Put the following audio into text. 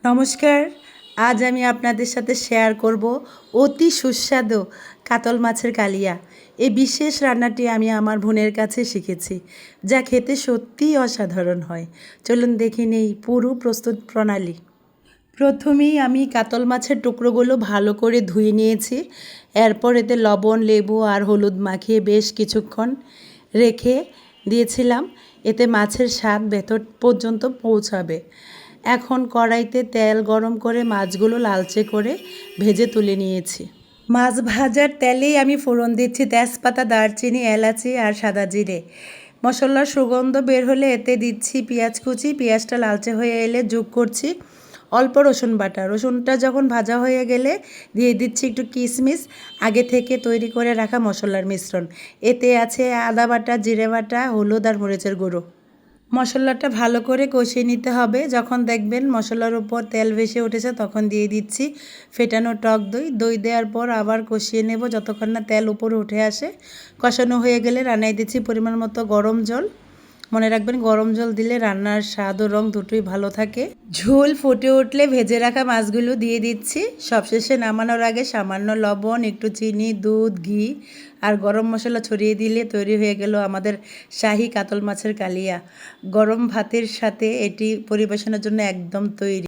নমস্কার। আজ আমি আপনাদের সাথে শেয়ার করব অতি সুস্বাদু কাতল মাছের কালিয়া। এই বিশেষ রান্নাটি আমি আমার বোনের কাছে শিখেছি, যা খেতে সত্যিই অসাধারণ হয়। চলুন দেখে নেই পুরো প্রস্তুত প্রণালী। প্রথমেই আমি কাতল মাছের টুকরোগুলো ভালো করে ধুয়ে নিয়েছি। এরপর এতে লবণ, লেবু আর হলুদ মাখিয়ে বেশ কিছুক্ষণ রেখে দিয়েছিলাম। এতে মাছের স্বাদ ভেতর পর্যন্ত পৌঁছাবে। এখন কড়াইতে তেল গরম করে মাছগুলো লালচে করে ভেজে তুলে নিয়েছি। মাছ ভাজার তেলেই আমি ফোড়ন দিচ্ছি তেজপাতা, দারচিনি, এলাচি আর সাদা জিরে। মশলার সুগন্ধ বের হলে এতে দিচ্ছি পেঁয়াজ কুচি। পেঁয়াজটা লালচে হয়ে এলে যোগ করছি অল্প রসুন বাটা। রসুনটা যখন ভাজা হয়ে গেলে দিয়ে দিচ্ছি একটু কিশমিশ, আগে থেকে তৈরি করে রাখা মশলার মিশ্রণ। এতে আছে আদা বাটা, জিরে বাটা, হলুদ আর মরিচের গুঁড়ো। মশলাটা ভালো করে কষিয়ে নিতে হবে। যখন দেখবেন মশলার উপর তেল ভেসে উঠেছে তখন দিয়ে দিচ্ছি ফেটানো টক দই। দই দেওয়ার পর আবার কষিয়ে নেব যতক্ষণ না তেল উপরে উঠে আসে। কষানো হয়ে গেলে রান্নায় দিচ্ছি পরিমাণ মতো গরম জল। মনে রাখবেন গরম জল দিলে রান্নার স্বাদ ও রং দুটোই ভালো থাকে। ঝোল ফুটে উঠলে ভেজে রাখা মাছগুলো দিয়ে দিচ্ছি। সবশেষে নামানোর আগে সামান্য লবণ, একটু চিনি, দুধ, ঘি আর গরম মশলা ছড়িয়ে দিলে তৈরি হয়ে গেল আমাদের শাহী কাতল মাছের কালিয়া। গরম ভাতের সাথে এটি পরিবেশনের জন্য একদম তৈরি।